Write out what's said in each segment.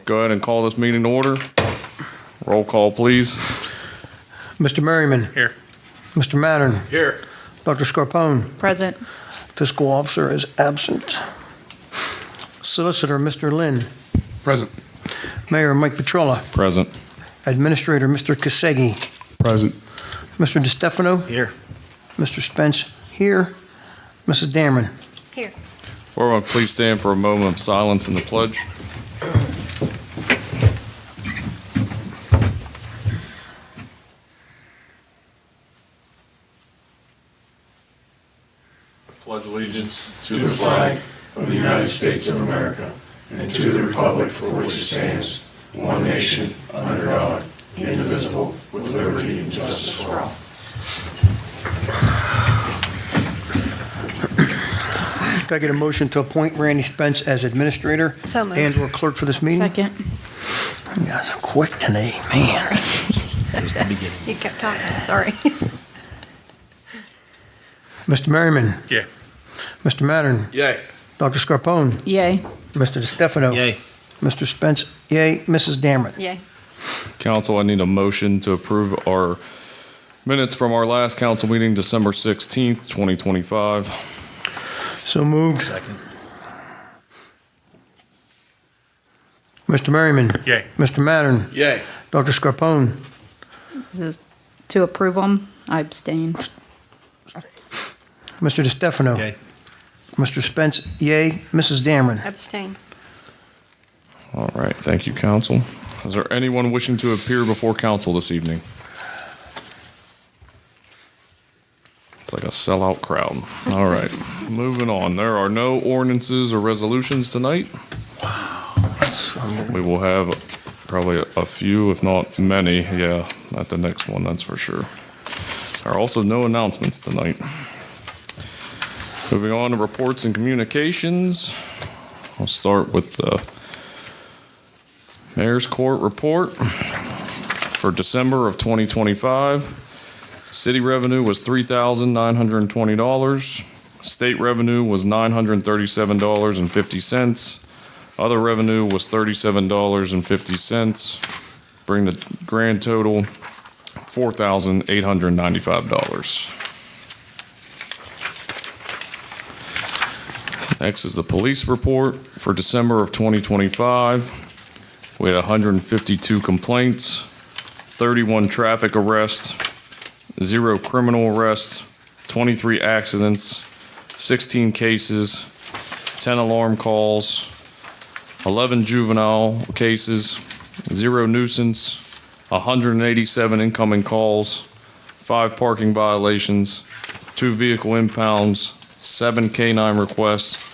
go ahead and call this meeting to order. Roll call, please. Mr. Merriman. Here. Mr. Mattern. Here. Dr. Scarpone. Present. Fiscal officer is absent. Solicitor, Mr. Lynn. Present. Mayor Mike Petrola. Present. Administrator, Mr. Kasegi. Present. Mr. DeStefano. Here. Mr. Spence here. Mrs. Dameron. Here. Everyone, please stand for a moment of silence in the pledge. Pledge allegiance to the flag of the United States of America and to the republic for which it stands, one nation, under God, indivisible, with liberty and justice for all. Can I get a motion to appoint Randy Spence as administrator So moved. and/or clerk for this meeting? Second. You guys are quick today, man. You kept talking, sorry. Mr. Merriman. Yeah. Mr. Mattern. Yay. Dr. Scarpone. Yay. Mr. DeStefano. Yay. Mr. Spence, yay. Mrs. Dameron. Yay. Council, I need a motion to approve our minutes from our last council meeting, December 16th, 2025. So moved. Second. Mr. Merriman. Yay. Mr. Mattern. Yay. Dr. Scarpone. This is to approve them. I abstain. Mr. DeStefano. Yay. Mr. Spence, yay. Mrs. Dameron. Abstain. All right, thank you, council. Is there anyone wishing to appear before council this evening? It's like a sellout crowd. All right, moving on. There are no ordinances or resolutions tonight. We will have probably a few, if not many, yeah, at the next one, that's for sure. There are also no announcements tonight. Moving on to reports and communications. I'll start with the Mayor's Court report for December of 2025. City revenue was $3,920. State revenue was $937.50. Other revenue was $37.50. Bring the grand total $4,895. Next is the police report for December of 2025. We had 152 complaints, 31 traffic arrests, 0 criminal arrests, 23 accidents, 16 cases, 10 alarm calls, 11 juvenile cases, 0 nuisance, 187 incoming calls, 5 parking violations, 2 vehicle impounds, 7 K-9 requests,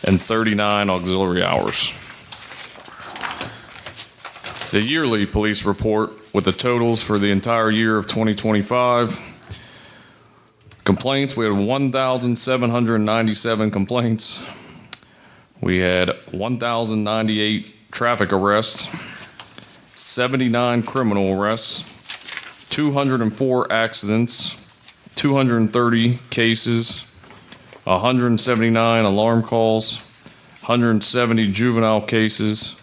and 39 auxiliary hours. The yearly police report with the totals for the entire year of 2025. Complaints, we had 1,797 complaints. We had 1,098 traffic arrests, 79 criminal arrests, 204 accidents, 230 cases, 179 alarm calls, 170 juvenile cases,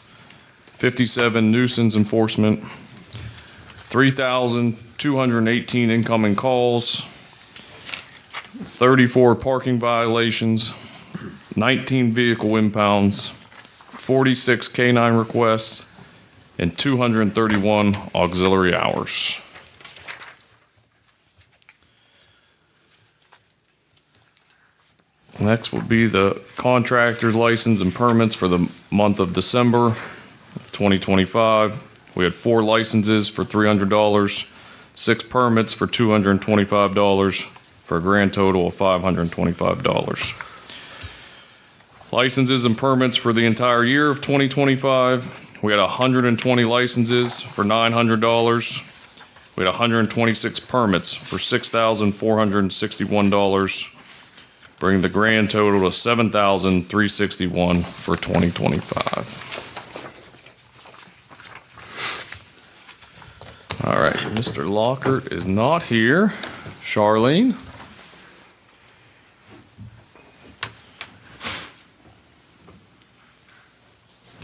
57 nuisance enforcement, 3,218 incoming calls, 34 parking violations, 19 vehicle impounds, 46 K-9 requests, and 231 auxiliary hours. Next will be the contractor's license and permits for the month of December of 2025. We had 4 licenses for $300, 6 permits for $225, for a grand total of $525. Licenses and permits for the entire year of 2025. We had 120 licenses for $900. We had 126 permits for $6,461. Bring the grand total to $7,361 for 2025. All right, Mr. Lockhart is not here. Charlene?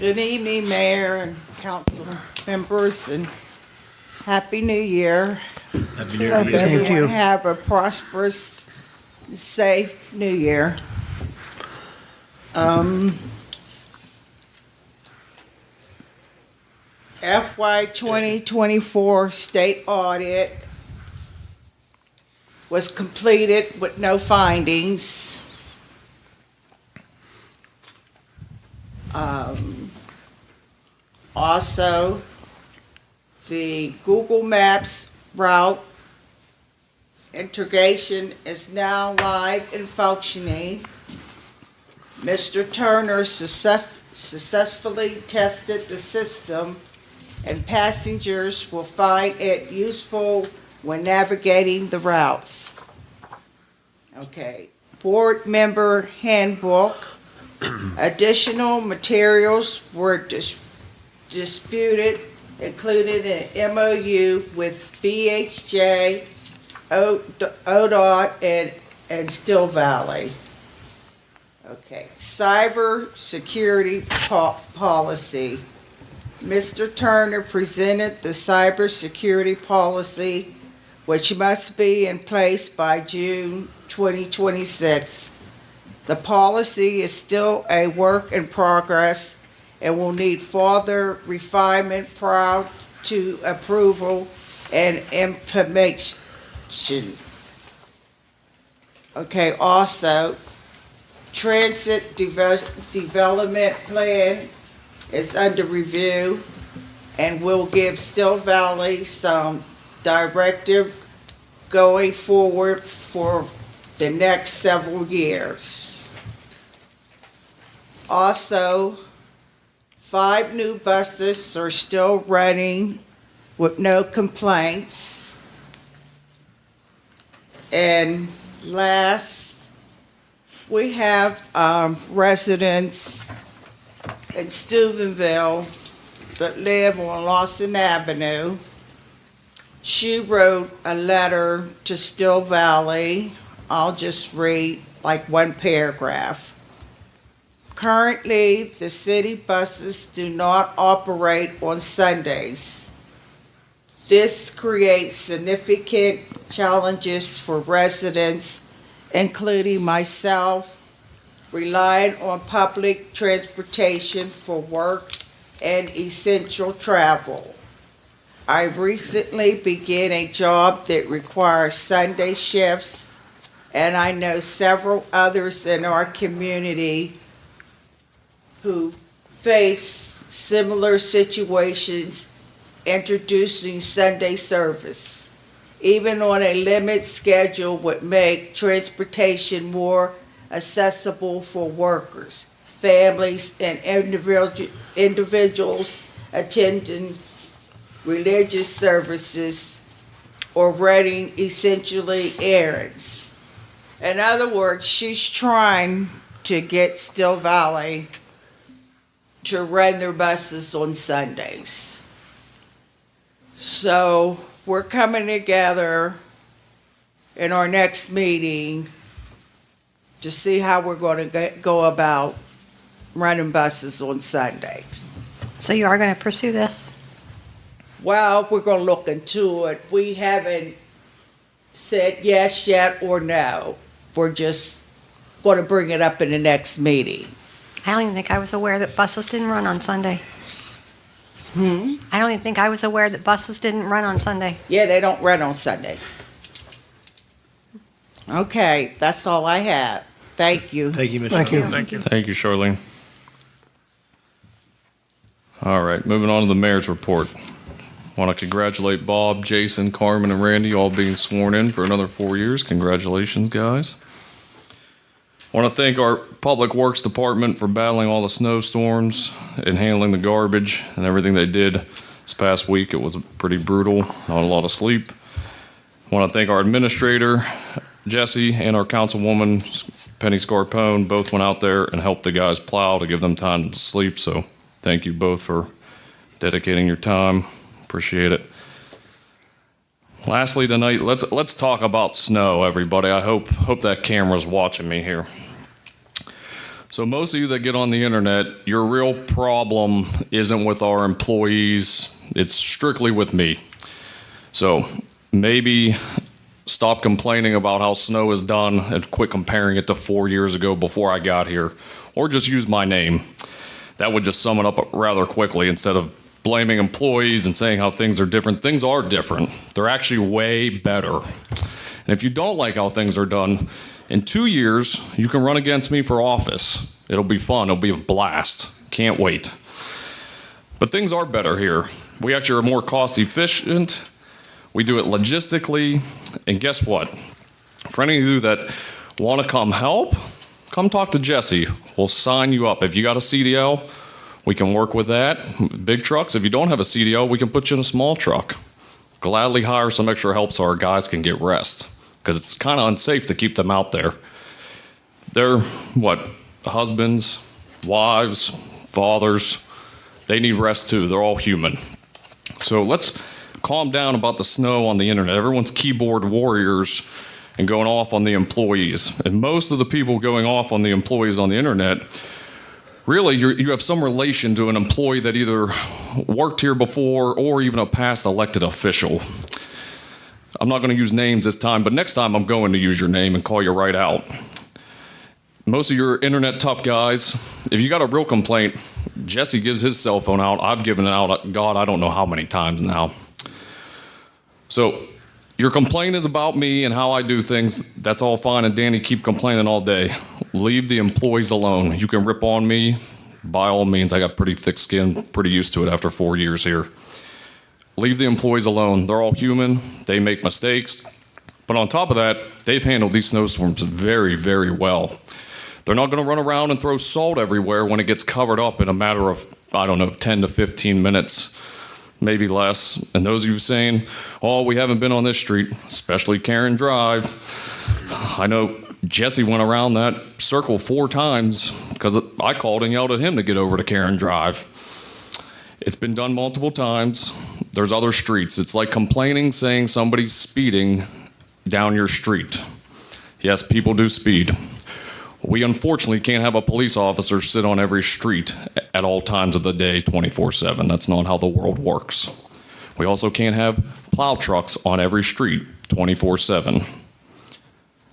Good evening, Mayor and council members, and Happy New Year. Same to you. Everyone have a prosperous, safe New Year. FY 2024 state audit was completed with no findings. Also, the Google Maps route integration is now live and functioning. Mr. Turner successfully tested the system, and passengers will find it useful when navigating the routes. Okay, board member handbook. Additional materials were disputed, including an MOU with BHJ, ODOT, and Still Valley. Okay, cyber security policy. Mr. Turner presented the cyber security policy, which must be in place by June 2026. The policy is still a work in progress and will need further refinement prior to approval and implementation. Okay, also, transit development plan is under review and will give Still Valley some directive going forward for the next several years. Also, 5 new buses are still running with no complaints. And last, we have residents in Steubenville that live on Lawson Avenue. She wrote a letter to Still Valley. I'll just read like one paragraph. Currently, the city buses do not operate on Sundays. This creates significant challenges for residents, including myself, relying on public transportation for work and essential travel. I recently began a job that requires Sunday shifts, and I know several others in our community who face similar situations introducing Sunday service. Even on a limited schedule would make transportation more accessible for workers, families, and individuals attending religious services or running essentially errands. In other words, she's trying to get Still Valley to run their buses on Sundays. So we're coming together in our next meeting to see how we're going to go about running buses on Sundays. So you are going to pursue this? Well, we're going to look into it. We haven't said yes yet or no. We're just going to bring it up in the next meeting. I don't even think I was aware that buses didn't run on Sunday. I don't even think I was aware that buses didn't run on Sunday. Yeah, they don't run on Sunday. Okay, that's all I have. Thank you. Thank you, Mr. Thank you. Thank you. Thank you, Charlene. All right, moving on to the mayor's report. Want to congratulate Bob, Jason, Carmen, and Randy all being sworn in for another 4 years. Congratulations, guys. Want to thank our Public Works Department for battling all the snowstorms and handling the garbage and everything they did this past week. It was pretty brutal, not a lot of sleep. Want to thank our administrator, Jesse, and our councilwoman, Penny Scarpone. Both went out there and helped the guys plow to give them time to sleep. So thank you both for dedicating your time. Appreciate it. Lastly tonight, let's talk about snow, everybody. I hope that camera's watching me here. So most of you that get on the internet, your real problem isn't with our employees, it's strictly with me. So maybe stop complaining about how snow is done and quit comparing it to 4 years ago before I got here, or just use my name. That would just sum it up rather quickly instead of blaming employees and saying how things are different. Things are different. They're actually way better. And if you don't like how things are done, in 2 years, you can run against me for office. It'll be fun. It'll be a blast. Can't wait. But things are better here. We actually are more cost efficient. We do it logistically. And guess what? For any of you that want to come help, come talk to Jesse. We'll sign you up. If you got a CDL, we can work with that. Big trucks. If you don't have a CDL, we can put you in a small truck. Gladly hire some extra help so our guys can get rest. Because it's kind of unsafe to keep them out there. They're, husbands, wives, fathers. They need rest too. They're all human. So let's calm down about the snow on the internet. Everyone's keyboard warriors and going off on the employees. And most of the people going off on the employees on the internet, really, you have some relation to an employee that either worked here before or even a past elected official. I'm not going to use names this time, but next time I'm going to use your name and call you right out. Most of your internet tough guys, if you got a real complaint, Jesse gives his cell phone out. I've given it out, God, I don't know how many times now. So your complaint is about me and how I do things. That's all fine, and Danny, keep complaining all day. Leave the employees alone. You can rip on me, by all means. I got pretty thick skin, pretty used to it after 4 years here. Leave the employees alone. They're all human. They make mistakes. But on top of that, they've handled these snowstorms very, very well. They're not going to run around and throw salt everywhere when it gets covered up in a matter of, 10 to 15 minutes, maybe less. And those of you saying, oh, we haven't been on this street, especially Karen Drive. I know Jesse went around that circle 4 times because I called and yelled at him to get over to Karen Drive. It's been done multiple times. There's other streets. It's like complaining, saying somebody's speeding down your street. Yes, people do speed. We unfortunately can't have a police officer sit on every street at all times of the day 24/7. That's not how the world works. We also can't have plow trucks on every street 24/7.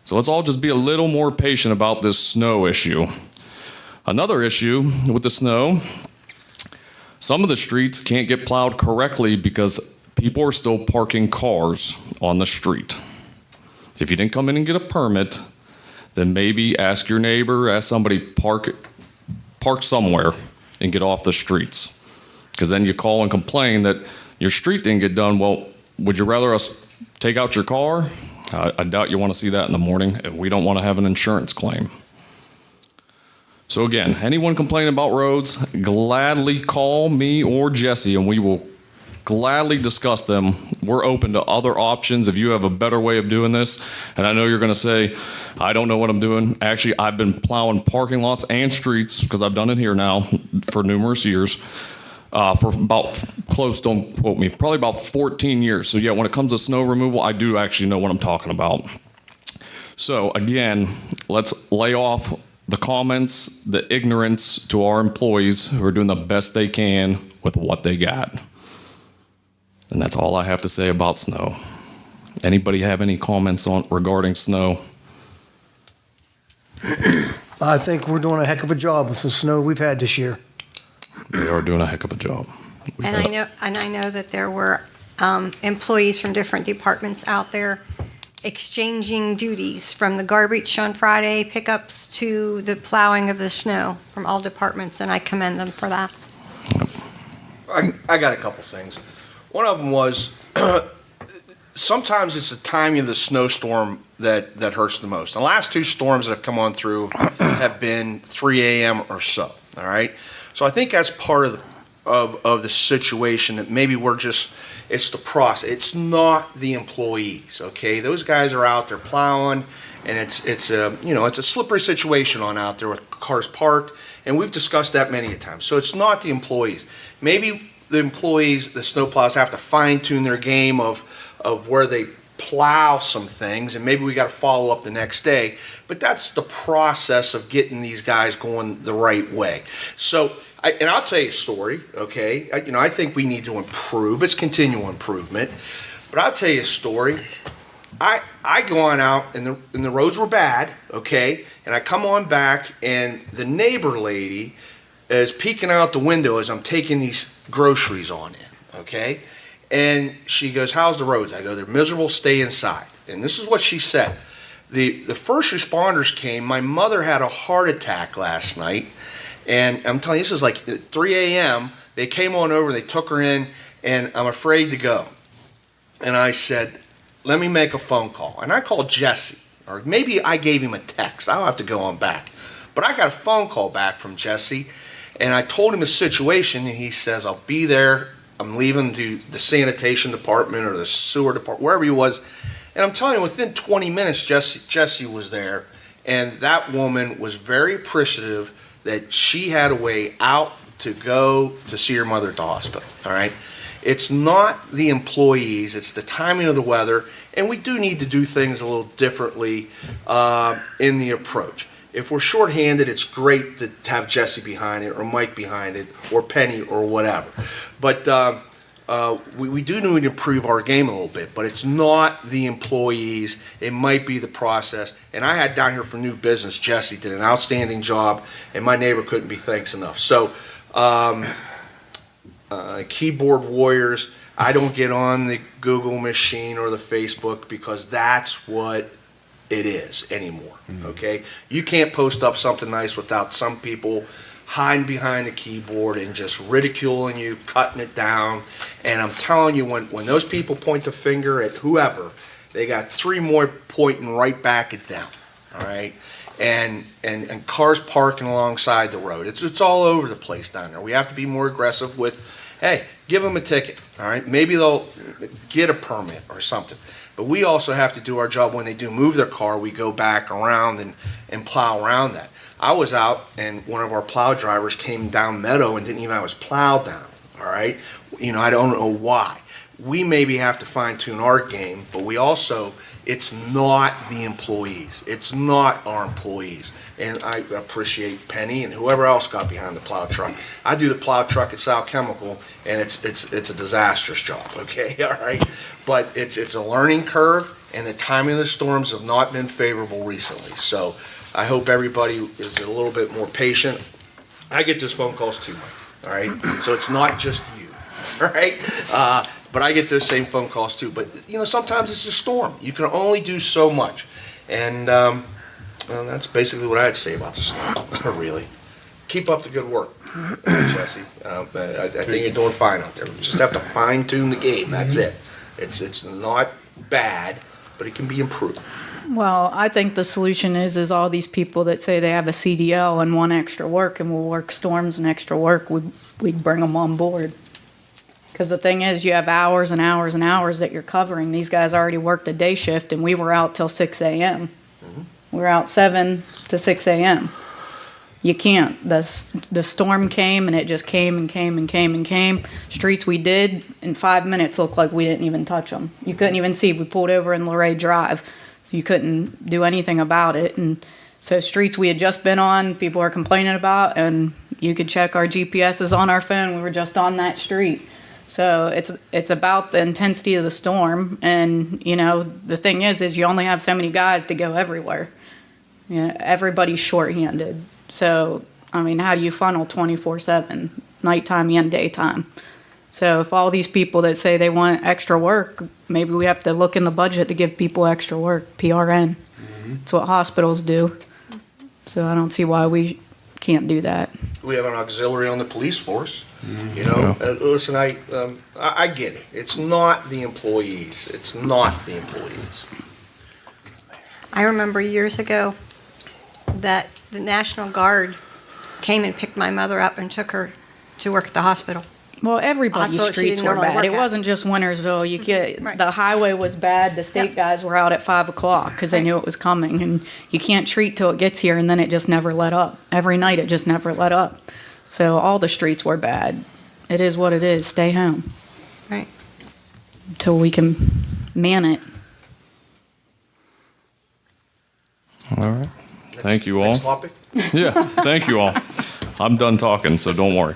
So let's all just be a little more patient about this snow issue. Another issue with the snow, some of the streets can't get plowed correctly because people are still parking cars on the street. If you didn't come in and get a permit, then maybe ask your neighbor, ask somebody park somewhere and get off the streets. Because then you call and complain that your street didn't get done. Well, would you rather us take out your car? I doubt you want to see that in the morning, and we don't want to have an insurance claim. So again, anyone complaining about roads, gladly call me or Jesse, and we will gladly discuss them. We're open to other options if you have a better way of doing this. And I know you're going to say, I don't know what I'm doing. Actually, I've been plowing parking lots and streets, because I've done it here now for numerous years, for about, don't quote me, probably about 14 years. So yeah, when it comes to snow removal, I do actually know what I'm talking about. So again, let's lay off the comments, the ignorance to our employees who are doing the best they can with what they got. And that's all I have to say about snow. Anybody have any comments regarding snow? I think we're doing a heck of a job with the snow we've had this year. They are doing a heck of a job. And I know that there were employees from different departments out there exchanging duties, from the garbage on Friday pickups to the plowing of the snow, from all departments, and I commend them for that. I got a couple things. One of them was sometimes it's the timing of the snowstorm that hurts the most. The last 2 storms that have come on through have been 3 a.m. or so. All right, so I think that's part of the situation that maybe it's the process. It's not the employees. Okay, those guys are out there plowing, and it's a slippery situation out there with cars parked, and we've discussed that many a time. So it's not the employees. Maybe the employees, the snowplows, have to fine tune their game of where they plow some things, and maybe we got to follow up the next day. But that's the process of getting these guys going the right way. So, I'll tell you a story, okay? I think we need to improve. It's continual improvement. But I'll tell you a story. I go on out, and the roads were bad, okay? And I come on back, and the neighbor lady is peeking out the window as I'm taking these groceries on in, okay? And she goes, "How's the roads?" I go, "They're miserable, stay inside." And this is what she said. The first responders came. My mother had a heart attack last night. And I'm telling you, this is like 3 a.m. They came on over, they took her in, and I'm afraid to go. And I said, "Let me make a phone call." And I called Jesse, or maybe I gave him a text. I'll have to go on back. But I got a phone call back from Jesse, and I told him the situation, and he says, "I'll be there. I'm leaving to the sanitation department or the sewer department," wherever he was. And I'm telling you, within 20 minutes, Jesse was there, and that woman was very appreciative that she had a way out to go to see her mother at the hospital, all right? It's not the employees, it's the timing of the weather, and we do need to do things a little differently in the approach. If we're shorthanded, it's great to have Jesse behind it, or Mike behind it, or Penny, or whatever. But we do need to improve our game a little bit, but it's not the employees. It might be the process. And I had down here for new business, Jesse did an outstanding job, and my neighbor couldn't be thanks enough. So, keyboard warriors, I don't get on the Google machine or the Facebook, because that's what it is anymore, okay? You can't post up something nice without some people hiding behind the keyboard and just ridiculing you, cutting it down. And I'm telling you, when those people point the finger at whoever, they got 3 more pointing right back at them, all right? And cars parking alongside the road. It's all over the place down there. We have to be more aggressive with, hey, give them a ticket, all right? Maybe they'll get a permit or something. But we also have to do our job when they do move their car. We go back around and plow around that. I was out, and one of our plow drivers came down Meadow and didn't even have his plow down, all right? I don't know why. We maybe have to fine-tune our game, but we also, it's not the employees. It's not our employees. And I appreciate Penny and whoever else got behind the plow truck. I do the plow truck at South Chemical, and it's a disastrous job, okay, all right? But it's a learning curve, and the timing of the storms have not been favorable recently. So I hope everybody is a little bit more patient. I get those phone calls too, all right? So it's not just you, all right? But I get those same phone calls too. But, sometimes it's a storm. You can only do so much. And that's basically what I had to say about the storm, really. Keep up the good work, Jesse. I think you're doing fine out there. We just have to fine-tune the game. That's it. It's not bad, but it can be improved. Well, I think the solution is all these people that say they have a CDL and want extra work and will work storms and extra work, we'd bring them on board. Because the thing is, you have hours and hours and hours that you're covering. These guys already worked a day shift, and we were out till 6 a.m. We were out 7 to 6 a.m. You can't. The storm came, and it just came and came and came and came. Streets we did, in 5 minutes, looked like we didn't even touch them. You couldn't even see. We pulled over in Luray Drive, so you couldn't do anything about it. And so streets we had just been on, people were complaining about, and you could check our GPSs on our phone. We were just on that street. So it's about the intensity of the storm, and the thing is you only have so many guys to go everywhere. Everybody's shorthanded. So how do you funnel 24/7, nighttime and daytime? So if all these people that say they want extra work, maybe we have to look in the budget to give people extra work. PRN. It's what hospitals do. So I don't see why we can't do that. We have an auxiliary on the police force. Listen, I get it. It's not the employees. It's not the employees. I remember years ago that the National Guard came and picked my mother up and took her to work at the hospital. Well, everybody's Hospital she streets didn't were normally bad. work It at. wasn't just Wintersville. Right. The highway was bad. The state Yep. guys were out at 5 o'clock because they Right. knew it was coming. And you can't treat till it gets here, and then it just never let up. Every night it just never let up. So all the streets were bad. It is what it is. Stay home Right. until we can man it. All right. Thank you all. Next topic? Yeah, thank you all. I'm done talking, so don't worry.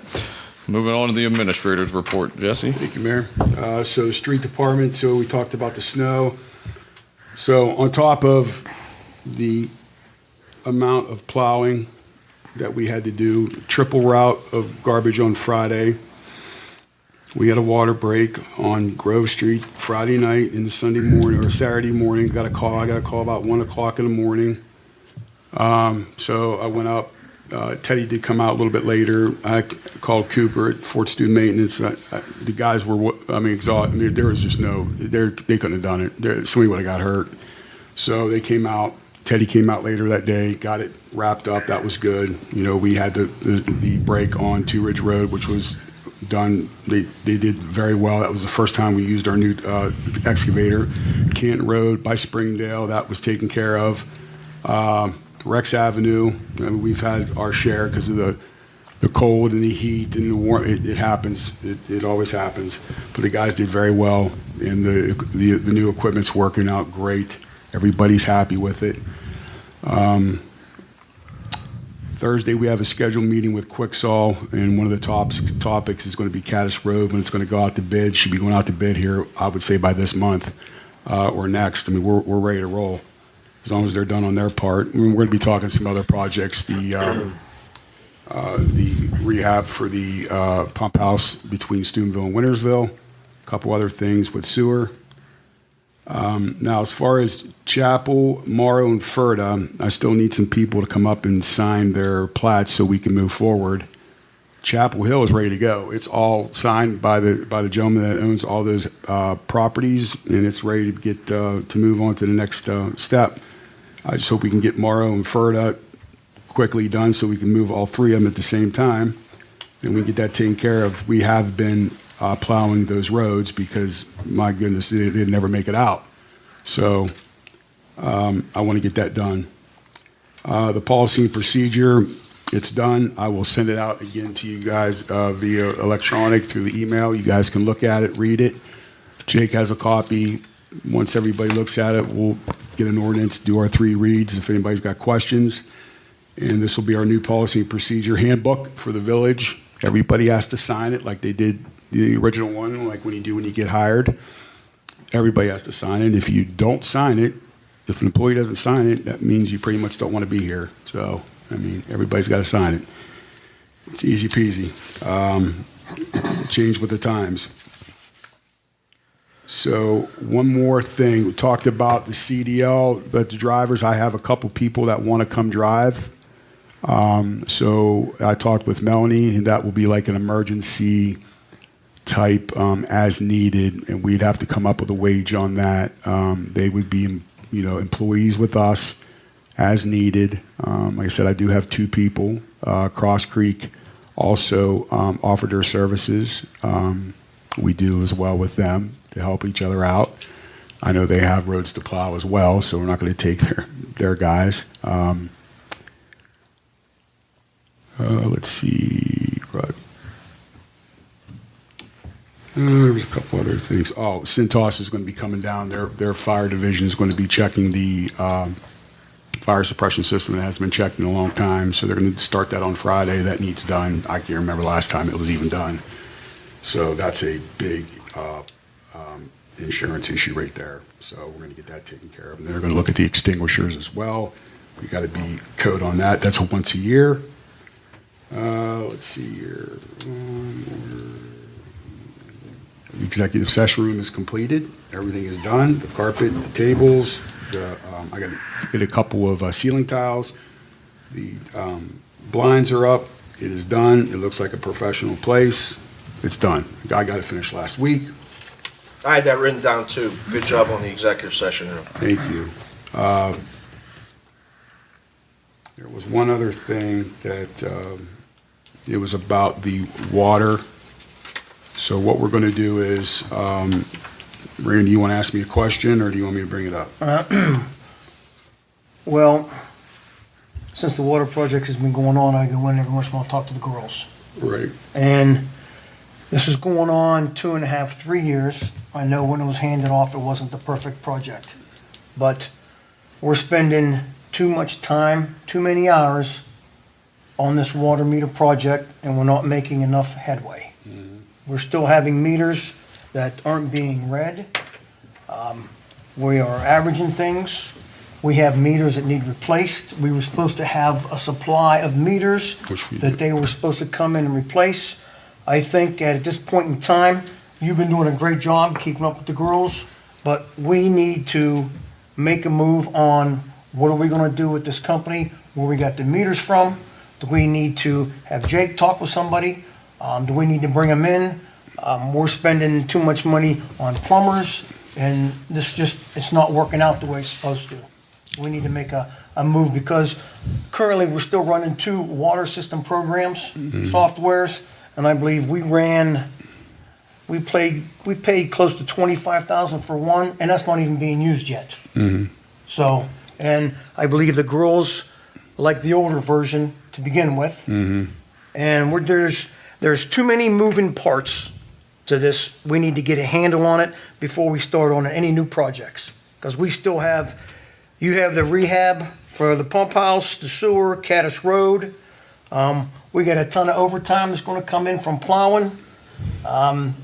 Moving on to the administrator's report. Jesse? Thank you, Mayor. So street department, so we talked about the snow. So on top of the amount of plowing that we had to do, triple route of garbage on Friday. We had a water break on Grove Street Friday night and Sunday morning, or Saturday morning. I got a call about 1 o'clock in the morning. So I went up. Teddy did come out a little bit later. I called Cooper at Fort Student Maintenance. The guys were, exhausted. There was just they couldn't have done it. Somebody would have got hurt. So they came out. Teddy came out later that day, got it wrapped up. That was good. We had the break on Two Ridge Road, which was done. They did very well. That was the first time we used our new excavator. Canton Road by Springdale, that was taken care of. Rex Avenue, we've had our share because of the cold and the heat and the warm. It happens. It always happens. But the guys did very well, and the new equipment's working out great. Everybody's happy with it. Thursday, we have a scheduled meeting with Quicksall, and one of the topics is going to be Caddis Road when it's going to go out to bid. Should be going out to bid here, I would say, by this month or next. We're ready to roll as long as they're done on their part. We're going to be talking some other projects, the rehab for the pump house between Steubenville and Wintersville, a couple other things with sewer. Now, as far as Chapel, Morrow, and Ferda, I still need some people to come up and sign their plats so we can move forward. Chapel Hill is ready to go. It's all signed by the gentleman that owns all those properties, and it's ready to get to move on to the next step. I just hope we can get Morrow and Ferda quickly done so we can move all three of them at the same time, and we get that taken care of. We have been plowing those roads because, my goodness, they'd never make it out. So I want to get that done. The policy and procedure, it's done. I will send it out again to you guys via electronic through the email. You guys can look at it, read it. Jake has a copy. Once everybody looks at it, we'll get an ordinance, do our 3 reads if anybody's got questions. And this will be our new policy and procedure handbook for the village. Everybody has to sign it like they did the original one, like when you get hired. Everybody has to sign it. If you don't sign it, if an employee doesn't sign it, that means you pretty much don't want to be here. So, everybody's got to sign it. It's easy peasy. Change with the times. So one more thing. We talked about the CDL, but the drivers, I have a couple people that want to come drive. So I talked with Melanie, and that will be like an emergency type as needed, and we'd have to come up with a wage on that. They would be, employees with us as needed. Like I said, I do have 2 people. Cross Creek also offered their services. We do as well with them to help each other out. I know they have roads to plow as well, so we're not going to take their guys. Let's see. Right. There's a couple other things. Oh, Cintas is going to be coming down. Their fire division is going to be checking the fire suppression system. It hasn't been checked in a long time, so they're going to start that on Friday. That needs done. I can't remember last time it was even done. So that's a big insurance issue right there. So we're going to get that taken care of. And they're going to look at the extinguishers as well. We got to be code on that. That's once a year. Let's see here. The executive session room is completed. Everything is done. The carpet, the tables. I got to get a couple of ceiling tiles. The blinds are up. It is done. It looks like a professional place. It's done. I got it finished last week. I had that written down too. Good job on the executive session room. Thank you. There was one other thing that it was about the water. So what we're going to do is, Randy, you want to ask me a question, or do you want me to bring it up? Well, since the water project has been going on, I go in every once in a while and talk to the girls. Right. And this is going on 2.5, 3 years. I know when it was handed off, it wasn't the perfect project. But we're spending too much time, too many hours on this water meter project, and we're not making enough headway. We're still having meters that aren't being read. We are averaging things. We have meters that need replaced. We were supposed to have a supply of meters Which we that did. they were supposed to come in and replace. I think at this point in time, you've been doing a great job keeping up with the girls, but we need to make a move on what are we gonna do with this company, where we got the meters from? Do we need to have Jake talk with somebody? Do we need to bring them in? We're spending too much money on plumbers, and it's not working out the way it's supposed to. We need to make a move, because currently we're still running 2 water system programs, softwares, and I believe we paid close to 25,000 for one, and that's not even being used yet. So, and I believe the girls like the older version to begin with. And there's too many moving parts to this. We need to get a handle on it before we start on any new projects. Because we still have, you have the rehab for the pump house, the sewer, Caddis Road. We got a ton of overtime that's gonna come in from plowing.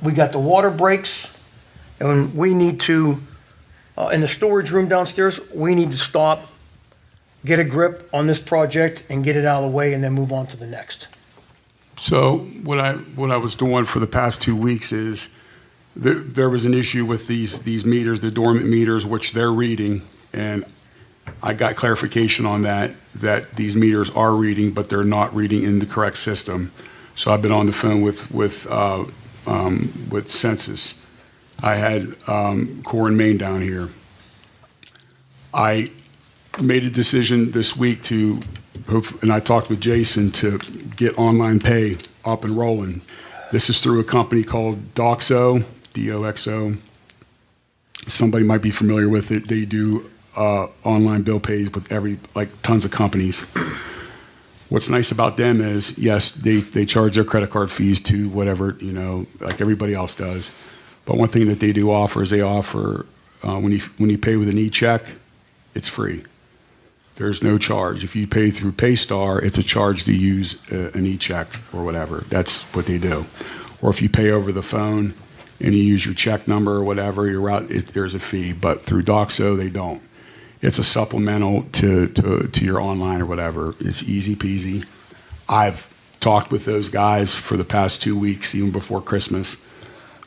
We got the water breaks, and we need to, in the storage room downstairs, we need to stop, get a grip on this project and get it out of the way, and then move on to the next. So what I was doing for the past 2 weeks is there was an issue with these meters, the dormant meters, which they're reading, and I got clarification on that these meters are reading, but they're not reading in the correct system. So I've been on the phone with Census. I had Core and Main down here. I made a decision this week to hope, and I talked with Jason to get online pay up and rolling. This is through a company called Doxo, D-O-X-O. Somebody might be familiar with it. They do online bill pays with tons of companies. What's nice about them is, yes, they charge their credit card fees to whatever, like everybody else does. But one thing that they do offer is they offer, when you pay with an e-check, it's free. There's no charge. If you pay through Paystar, it's a charge to use an e-check or whatever. That's what they do. Or if you pay over the phone and you use your check number or whatever, there's a fee. But through Doxo, they don't. It's a supplemental to your online or whatever. It's easy peasy. I've talked with those guys for the past 2 weeks, even before Christmas.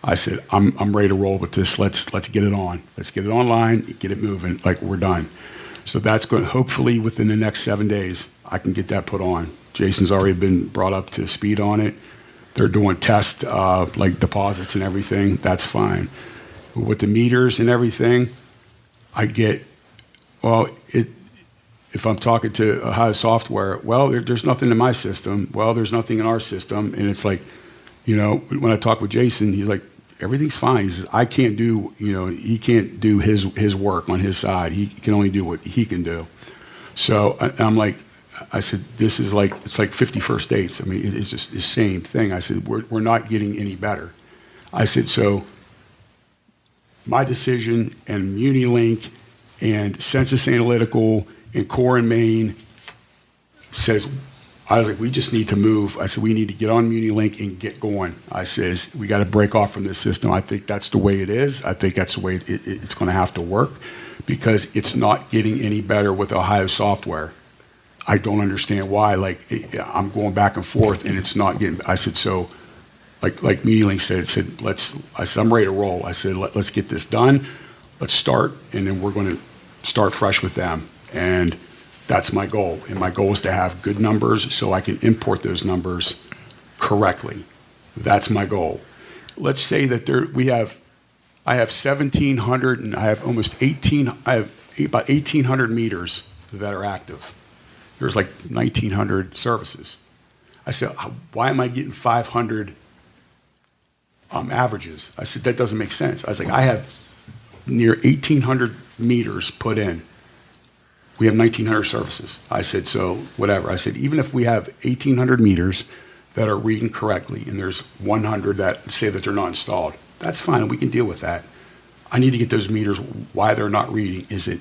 I said, I'm ready to roll with this. Let's get it on. Let's get it online, get it moving, like we're done. So that's going to, hopefully within the next 7 days, I can get that put on. Jason's already been brought up to speed on it. They're doing test, like deposits and everything. That's fine. With the meters and everything, if I'm talking to Ohio Software, there's nothing in my system. There's nothing in our system. And it's like, when I talk with Jason, he's like, everything's fine. He says, I can't do, he can't do his work on his side. He can only do what he can do. So I'm like, I said, this is like, it's like 51st dates. I mean, it's just the same thing. I said, we're not getting any better. I said, so my decision and MuniLink and Census Analytical and Core and Main says, I was like, we just need to move. I said, we need to get on MuniLink and get going. I says, we got to break off from this system. I think that's the way it is. I think that's the way it's going to have to work, because it's not getting any better with Ohio Software. I don't understand why. Like, I'm going back and forth, and it's not getting. I said, so, like MuniLink said, I said, I'm ready to roll. I said, let's get this done. Let's start, and then we're going to start fresh with them. And that's my goal. And my goal is to have good numbers so I can import those numbers correctly. That's my goal. Let's say that I have 1,700 and I have about 1,800 meters that are active. There's like 1,900 services. I said, why am I getting 500 averages? I said, that doesn't make sense. I was like, I have near 1,800 meters put in. We have 1,900 services. I said, so whatever. I said, even if we have 1,800 meters that are reading correctly, and there's 100 that say that they're not installed, that's fine. We can deal with that. I need to get those meters, why they're not reading. Is it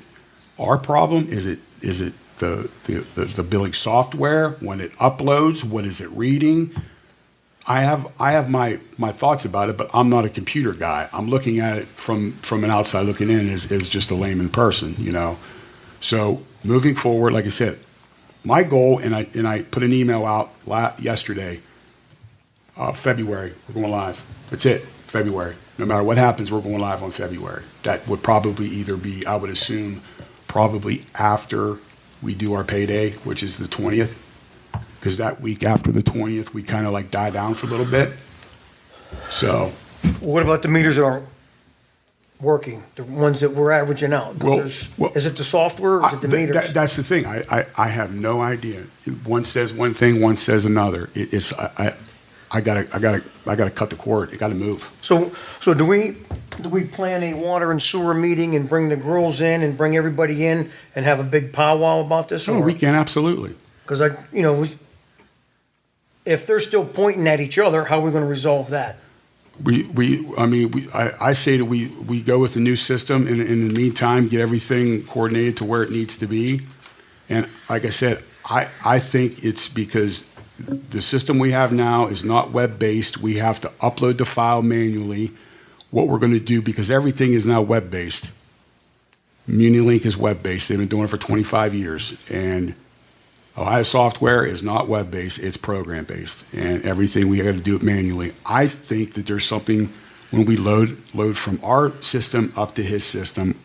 our problem? Is it the billing software, when it uploads, what is it reading? I have my thoughts about it, but I'm not a computer guy. I'm looking at it from an outside looking in as just a layman person, you know. So moving forward, like I said, my goal, and I put an email out yesterday, February, we're going live. That's it, February. No matter what happens, we're going live on February. That would probably either be, I would assume, probably after we do our payday, which is the 20th. Because that week after the 20th, we kind of like die down for a little bit. So, What about the meters that aren't working, the ones that we're averaging out? 'Cause is it the software or is it the meters? that's the thing. I have no idea. One says one thing, one says another. I gotta cut the cord. It gotta move. So do we plan a water and sewer meeting and bring the girls in and bring everybody in and have a big powwow about this? Oh, we can absolutely. Because if they're still pointing at each other, how are we going to resolve that? I say that we go with the new system and in the meantime, get everything coordinated to where it needs to be. And like I said, I think it's because the system we have now is not web-based. We have to upload the file manually. What we're going to do, because everything is now web-based. MuniLink is web-based. They've been doing it for 25 years. And Ohio Software is not web-based, it's program-based, and everything, we got to do it manually. I think that there's something, when we load from our system up to his system,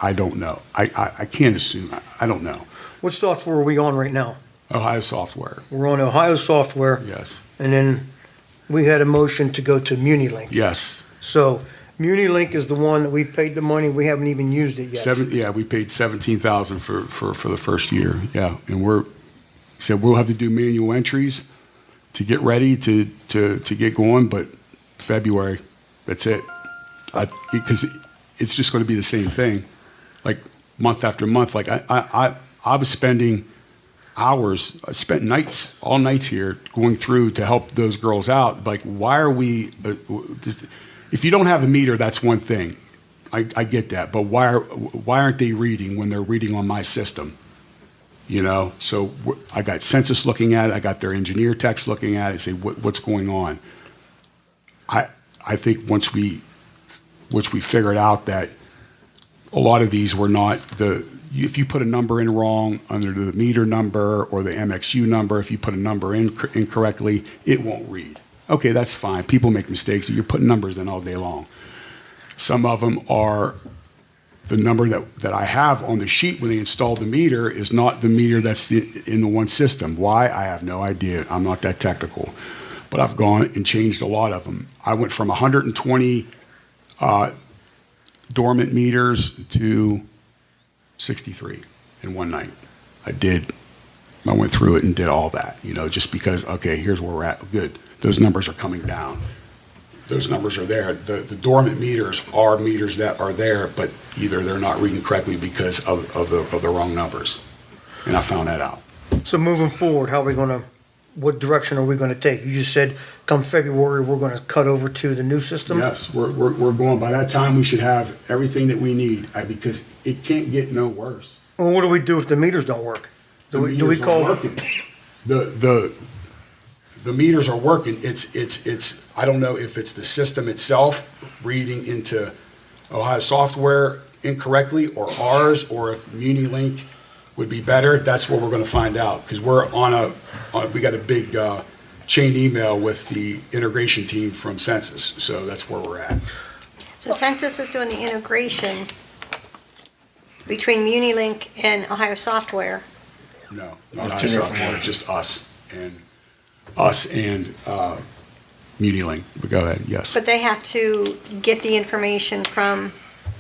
I don't know. I can't assume, I don't know. What software are we on right now? Ohio Software, We're on Ohio Software, yes, and then we had a motion to go to MuniLink. yes. So MuniLink is the one that we've paid the money, we haven't even used it yet. We paid $17,000 for the first year, yeah. And we'll have to do manual entries to get ready to get going, but February, that's it. Because it's just going to be the same thing, like month after month. Like I was spending hours, I spent nights, all nights here going through to help those girls out. Like, why are we, if you don't have a meter, that's one thing. I get that, but why aren't they reading when they're reading on my system? You know, so I got census looking at it. I got their engineer techs looking at it. Say what's going on. I think once we figured out that a lot of these were not if you put a number in wrong under the meter number or the MXU number, if you put a number in incorrectly, it won't read. Okay, that's fine. People make mistakes. You're putting numbers in all day long. Some of them are the number that I have on the sheet when they install the meter is not the meter that's in the one system. Why? I have no idea. I'm not that technical. But I've gone and changed a lot of them. I went from 120 dormant meters to 63 in one night. I went through it and did all that, just because, okay, here's where we're at. Good. Those numbers are coming down. Those numbers are there. The dormant meters are meters that are there, but either they're not reading correctly because of the wrong numbers. And I found that out. So moving forward, what direction are we going to take? You just said come February, we're going to cut over to the new system? Yes, we're going, by that time we should have everything that we need, because it can't get no worse. Well, what do we do if the meters don't work? Do we call working? The meters are working. It's I don't know if it's the system itself reading into Ohio Software incorrectly or ours, or if MuniLink would be better. That's what we're going to find out, because we're we got a big chain email with the integration team from Census, so that's where we're at. So Census is doing the integration between MuniLink and Ohio Software. No, not Ohio Software, just us and MuniLink. But go ahead, yes. But they have to get the information from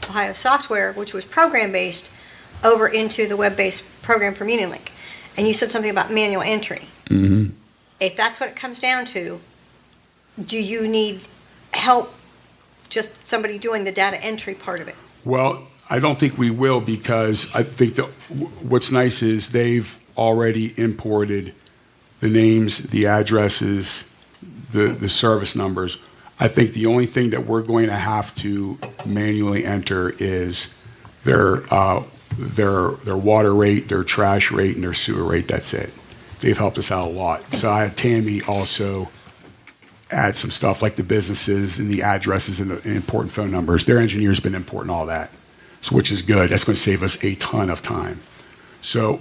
Ohio Software, which was program-based, over into the web-based program for MuniLink. And you said something about manual entry. Mm-hmm. If that's what it comes down to, do you need help, just somebody doing the data entry part of it? Well, I don't think we will, because I think that what's nice is they've already imported the names, the addresses, the service numbers. I think the only thing that we're going to have to manually enter is their their water rate, their trash rate, and their sewer rate. That's it. They've helped us out a lot. So I had Tammy also add some stuff like the businesses and the addresses and the important phone numbers. Their engineer's been important, all that, so which is good. That's going to save us a ton of time. So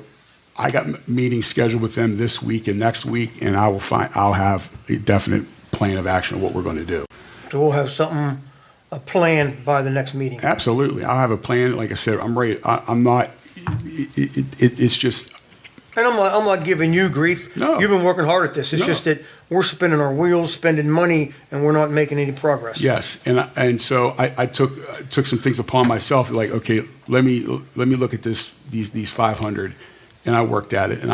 I got meetings scheduled with them this week and next week, and I'll have a definite plan of action of what we're going to do. So we'll have something, a plan by the next meeting. Absolutely. I'll have a plan. Like I said, I'm ready. I'm not, it's just, And I'm not giving you grief. No. You've been working hard at this. It's No. just that we're spinning our wheels, spending money, and we're not making any progress. yes. And so I took some things upon myself, like, okay, let me look at these 500. And I worked at it, and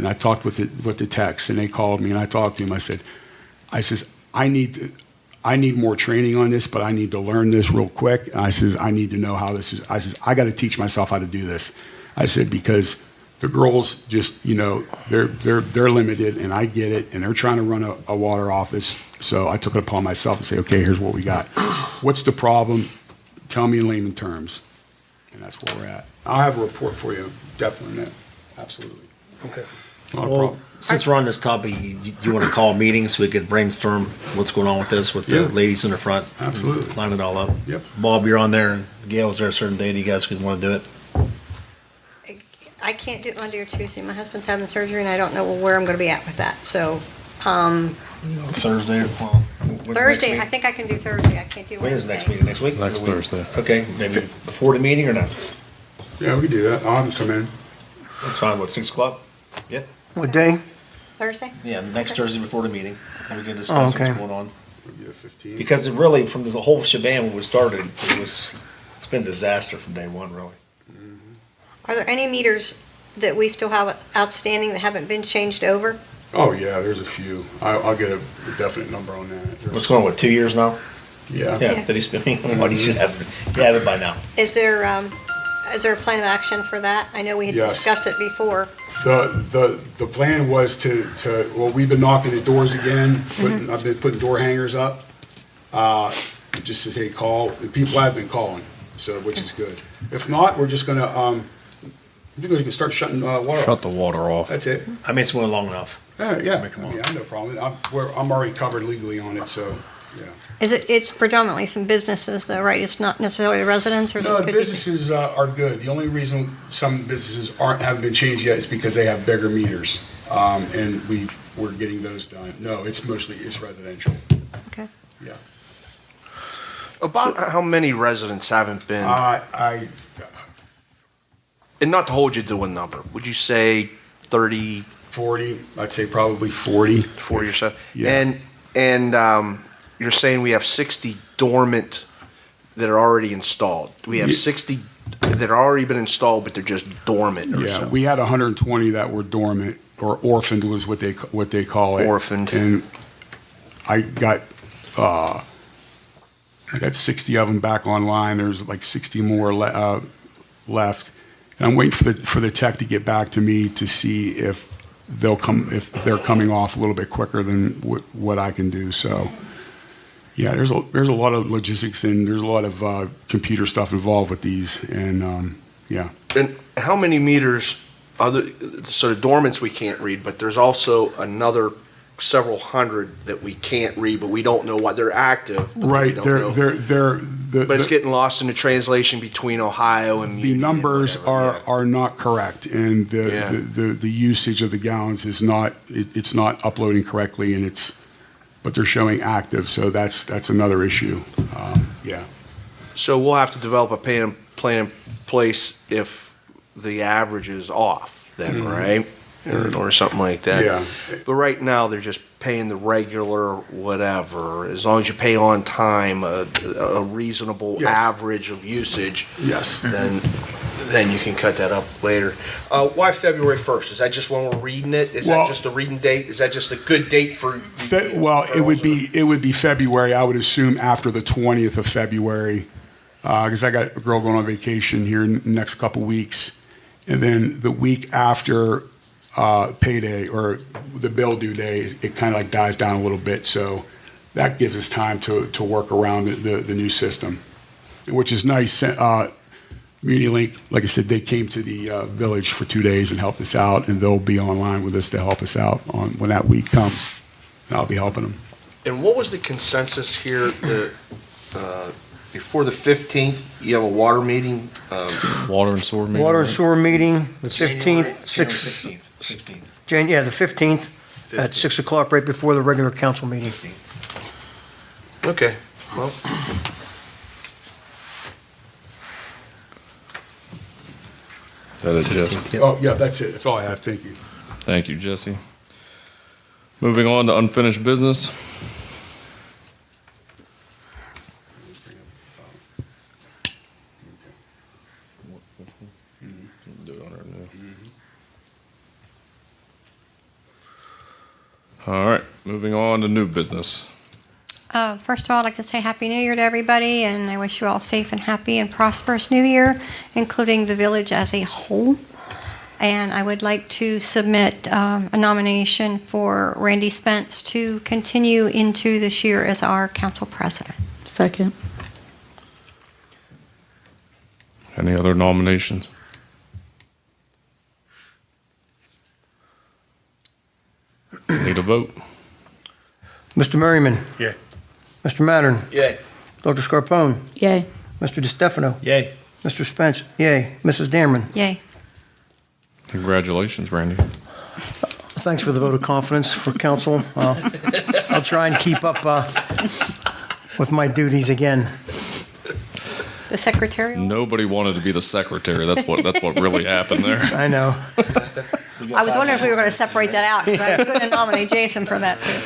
I talked with the techs, and they called me, and I talked to them. I says, I need more training on this, but I need to learn this real quick. And I says, I need to know how this is. I says, I got to teach myself how to do this. I said, because the girls just, they're limited, and I get it, and they're trying to run a water office. So I took it upon myself to say, okay, here's what we got. What's the problem? Tell me in layman terms. And that's where we're at. I'll have a report for you, definitely, Nick. Absolutely. Okay. Not a Well, problem. Since we're on this topic, you want to call a meeting so we could brainstorm what's going on with this with the Yeah. ladies in the front? Absolutely. Line it all up. Yep. Bob, you're on there, and Gail's there a certain day. Do you guys could want to do it? I can't do it Monday or Tuesday. My husband's having surgery, and I don't know where I'm going to be at with that. So Thursday or when's the next Thursday, meeting? I think I can do Thursday. I can't do When is the Wednesday. next meeting? Next week? Next Or we- Thursday. Okay, maybe before the meeting or not? Yeah, we can do that. I'll have them come in. That's fine. What, 6 o'clock? Yeah. What day? Thursday? Yeah, next Thursday before the meeting. And we can discuss okay. what's going on. Maybe the 15th. Because it really, from the whole shebang when we started, it's been a disaster from day one, really. Are there any meters that we still have outstanding that haven't been changed over? Oh, yeah, there's a few. I'll get a definite number on that. There's- What's going on, what, 2 years now? Yeah. Yeah, that he's been, what, you should have it by now. Is there a plan of action for that? I know we had Yes. discussed it before. The plan was well, we've been knocking at doors again. I've been putting door hangers up. Just to say call. And people have been calling, so which is good. If not, we're just gonna we can start shutting water off. Shut the water off. That's it. I mean, it's going long enough. Yeah. Come I on. mean, I have no problem. I'm already covered legally on it, so yeah. It's predominantly some businesses though, right? It's not necessarily the residents or? No, the businesses are good. The only reason some businesses haven't been changed yet is because they have bigger meters, and we're getting those done. No, it's residential. Okay. Yeah. About how many residents haven't been, I and not to hold you to a number, would you say 30, 40. I'd say probably 40. 40 or so? Yeah. And you're saying we have 60 dormant that are already installed. We have Yeah. 60 that are already been installed, but they're just dormant or Yeah, so. we had 120 that were dormant or orphaned was what they call it. Orphaned. And I got 60 of them back online. There's like 60 more left. And I'm waiting for the tech to get back to me to see if they're coming off a little bit quicker than what I can do. So yeah, there's a lot of logistics and there's a lot of computer stuff involved with these. And yeah. And how many meters, so the dormants we can't read, but there's also another several hundred that we can't read, but we don't know why they're active. but we Right, don't know. But it's the getting lost in the translation between Ohio and Muni and numbers whatever, yeah. are not correct, and Yeah. the usage of the gallons is not it's not uploading correctly, but they're showing active, so that's another issue. Yeah. So we'll have to develop a plan in place if the average is off then, right? Or something like that. Yeah. But right now, they're just paying the regular whatever. As long as you pay on time, a reasonable Yes. average of usage, Yes. then you can cut that up later. Why February 1st? Is that just when we're reading it? Is Well- that just a reading date? Is that just a good date for? Well, it would be February. I would assume after the 20th of February, because I got a girl going on vacation here in the next couple weeks, and then the week after payday or the bill due day, it kind of like dies down a little bit. So that gives us time to work around the new system, which is nice. Community Link, like I said, they came to the village for 2 days and helped us out, and they'll be online with us to help us out on when that week comes. And I'll be helping them. And what was the consensus here, before the 15th, you have a water meeting? Water and sewer meeting. Water and right? sewer meeting, the January 15th, 6, 16th. yeah, the 15th, at 6 o'clock, right before the regular council meeting. Okay, well, Is that it, Jesse? Oh, yeah, that's it. That's all I have. Thank you. Thank you, Jesse. Moving on to unfinished business. Do it under new. All right, moving on to new business. First of all, I'd like to say Happy New Year to everybody, and I wish you all a safe and happy and prosperous New Year, including the village as a whole. And I would like to submit a nomination for Randy Spence to continue into this year as our council president. Second. Any other nominations? Need a vote? Mr. Merriman? Yeah. Mr. Mattern? Yay. Dr. Scarpone? Yay. Mr. DeStefano? Yay. Mr. Spence? Yay. Mrs. Damerman? Yay. Congratulations, Randy. Thanks for the vote of confidence for council. I'll try and keep up with my duties again. The secretarial? Nobody wanted to be the secretary. That's what really happened there. I know. I was wondering if we were going to separate that out, because I was going to nominate Jason for that, too.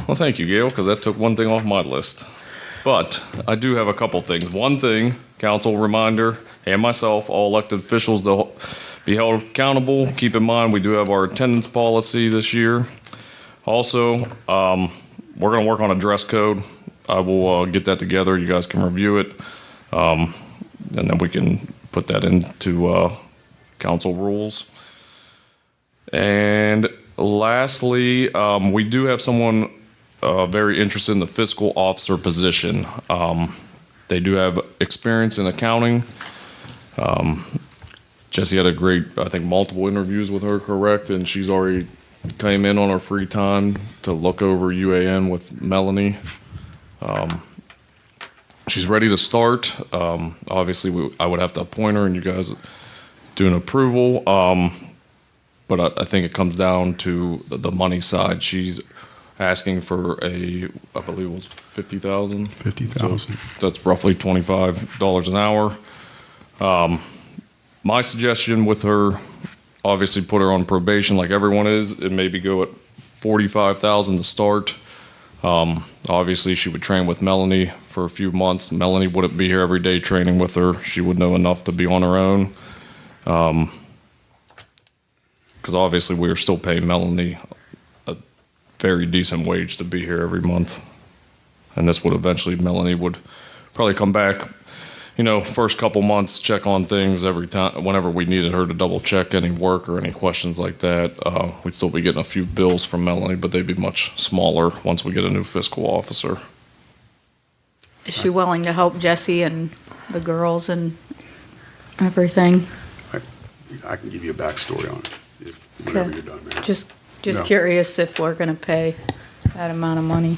Well, thank you, Gail, because that took one thing off my list. But I do have a couple things. One thing, council reminder, and myself, all elected officials, they'll be held accountable. Keep in mind, we do have our attendance policy this year. Also, we're going to work on a dress code. I will get that together. You guys can review it. And then we can put that into council rules. And lastly, we do have someone very interested in the fiscal officer position. They do have experience in accounting. Jesse had a great, I think, multiple interviews with her, correct? And she's already came in on her free time to look over UAN with Melanie. She's ready to start. Obviously, I would have to appoint her, and you guys do an approval. But I think it comes down to the money side. She's asking for I believe it was $50,000. $50,000. So that's roughly $25 an hour. My suggestion with her, obviously put her on probation like everyone is, and maybe go at $45,000 to start. Obviously, she would train with Melanie for a few months. Melanie wouldn't be here every day training with her. She would know enough to be on her own. Because obviously we are still paying Melanie a very decent wage to be here every month. And this would eventually, Melanie would probably come back, first couple months, check on things every time, whenever we needed her to double check any work or any questions like that. We'd still be getting a few bills from Melanie, but they'd be much smaller once we get a new fiscal officer. Is she willing to help Jesse and the girls and everything? I can give you a backstory on it whenever you're done, man. Just No. curious if we're gonna pay that amount of money.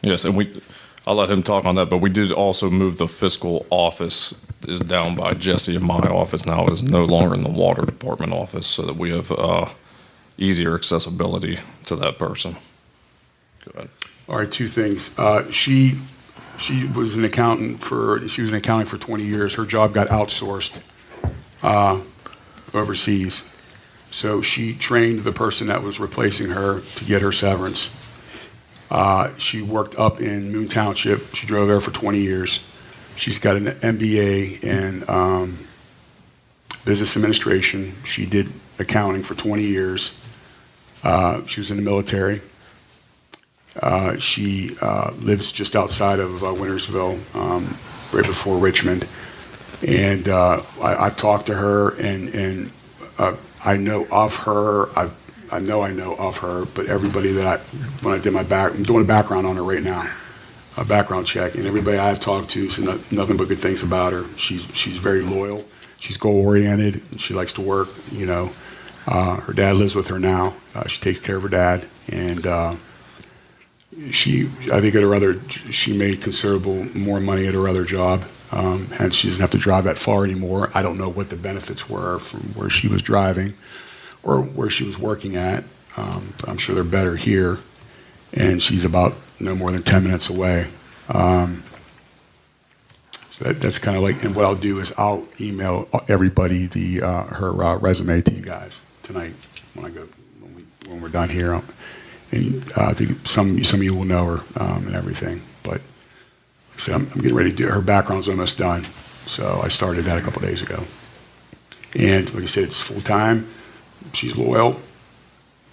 Yes, and I'll let him talk on that, but we did also move the fiscal office is down by Jesse and my office now. It is no longer in the water department office, so that we have easier accessibility to that person. Go ahead. All right, two things. She was an accountant for 20 years. Her job got outsourced overseas. So she trained the person that was replacing her to get her severance. She worked up in Moon Township. She drove there for 20 years. She's got an MBA in business administration. She did accounting for 20 years. She was in the military. She lives just outside of Wintersville, right before Richmond. And I've talked to her, and I know of her. I know of her, but everybody that when I did I'm doing a background on her right now. a background check, and everybody I've talked to said nothing but good things about her. She's very loyal. She's goal-oriented, and she likes to work, you know. Her dad lives with her now. She takes care of her dad, and I think she made considerable more money at her other job, and she doesn't have to drive that far anymore. I don't know what the benefits were from where she was driving or where she was working at. But I'm sure they're better here, and she's about no more than 10 minutes away. So that's kind of like, and what I'll do is I'll email everybody her resume to you guys tonight when we're done here. And I think some of you will know her and everything. But like I said, I'm getting ready to do her background's almost done, so I started that a couple days ago. And like I said, it's full time. She's loyal.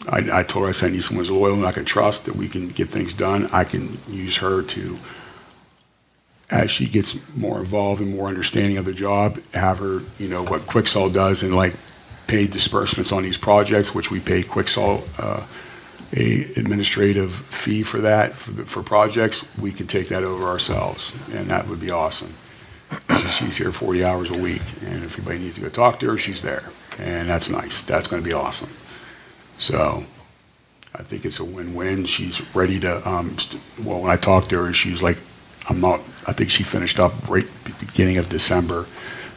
I told her, I said, I need someone who's loyal and I can trust that we can get things done. I can use her to, as she gets more involved and more understanding of the job, have her, you know, what Quicksall does and like pay disbursements on these projects, which we pay Quicksall a administrative fee for that, for projects. We can take that over ourselves, and that would be awesome. She's here 40 hours a week, and if anybody needs to go talk to her, she's there, and that's nice. That's going to be awesome. So I think it's a win-win. She's ready to, well, when I talked to her, she was like, I think she finished up right beginning of December.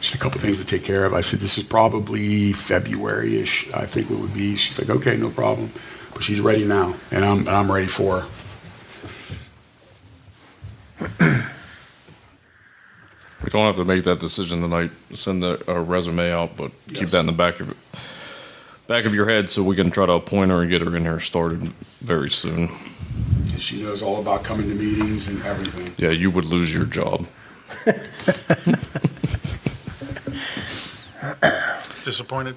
She had a couple things to take care of. I said, this is probably February-ish, I think it would be. She's like, okay, no problem. But she's ready now, and I'm ready for her. We don't have to make that decision tonight, send a resume out, but keep Yes. that in the back of your head so we can try to appoint her and get her in here started very soon. And she knows all about coming to meetings and everything. Yeah, you would lose your job. Disappointed?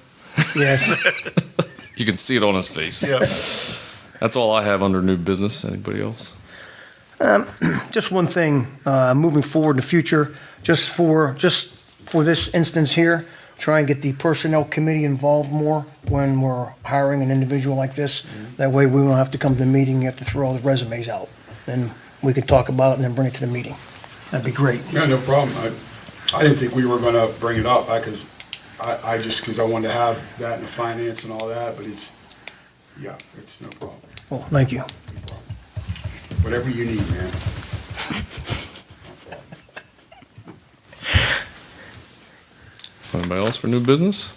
Yes. You can see it on his face. Yeah. That's all I have under new business. Anybody else? Just one thing, moving forward in the future, just for this instance here, try and get the personnel committee involved more when we're hiring an individual like this. That way we won't have to come to the meeting, you have to throw all the resumes out. Then we can talk about it and then bring it to the meeting. That'd be great. Yeah, no problem. I didn't think we were going to bring it up, because I wanted to have that in the finance and all that, but it's no problem. Well, thank you. Whatever you need, man. Anybody else for new business?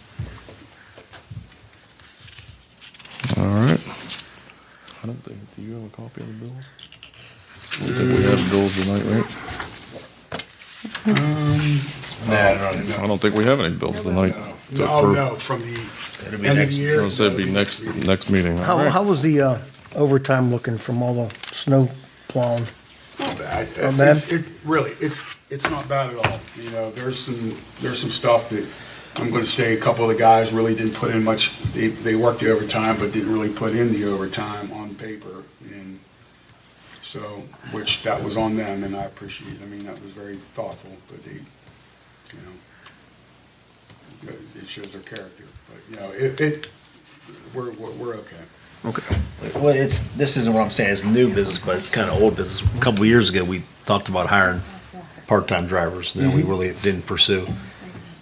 All right. I don't think, do you have a copy of the bills? I don't think we have bills tonight, right? I don't think we have any bills tonight. to Oh, approve. no, from the It'll be end of next- the year. I'll say it'd be next meeting. All How right. was the overtime looking from all the snow plowing? Not bad. Not bad? It's not bad at all. You know, there's some stuff that I'm going to say a couple of the guys really didn't put in much. They worked the overtime, but didn't really put in the overtime on paper, and so which that was on them, and I appreciate. I mean, that was very thoughtful, but they, you know, it shows their character. But you know, we're okay. Okay. Well, this isn't what I'm saying, it's new business, but it's kind of old business. A couple of years ago, we talked about hiring part-time drivers, that we really didn't pursue.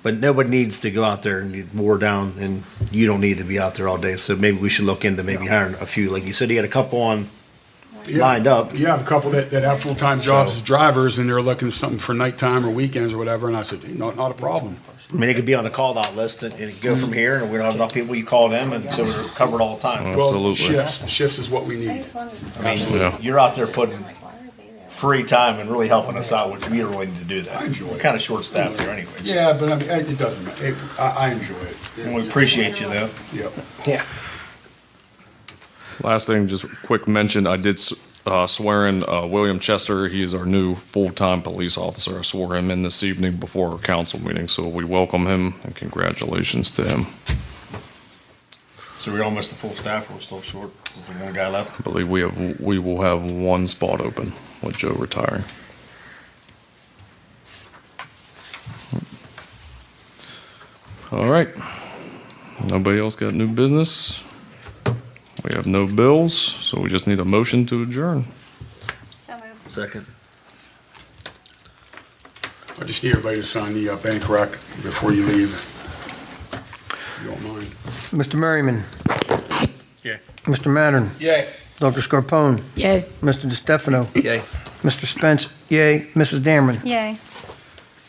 But nobody needs to go out there and get wore down, and you don't need to be out there all day, so maybe we should look into maybe hiring a few. Like you said, you had a couple lined up. You have a couple that have full-time jobs So- as drivers, and they're looking for something for nighttime or weekends or whatever, and I said, not a problem. I mean, it could be on the call-out list and go from here, and we don't have enough people, you call them, and so we're covered all the time. Absolutely. Well, shifts is what we need. I mean, Yeah. you're out there putting free time and really helping us out, which we don't really need to do that. I enjoy it. We're kind of short-staffed here anyways. Yeah, but I mean, it doesn't matter. I enjoy it. And we appreciate you, though. Yep. Yeah. Last thing, just quick mention, I did swear in William Chester. He is our new full-time police officer. I swore him in this evening before our council meeting, so we welcome him and congratulations to him. So we're almost a full staff, or we're still short? Is there one guy left? I believe we will have one spot open with Joe retiring. All right. Nobody else got new business? We have no bills, so we just need a motion to adjourn. So moved. Second. I just need everybody to sign the bank rec before you leave, if you don't mind. Mr. Merriman. Yay. Mr. Mattern. Yay. Dr. Scarpone. Yay. Mr. DeStefano. Yay. Mr. Spence, yay. Mrs. Dameron. Yay.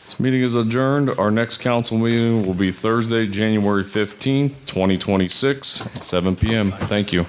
This meeting is adjourned. Our next council meeting will be Thursday, January 15th, 2026, at 7 PM. Thank you.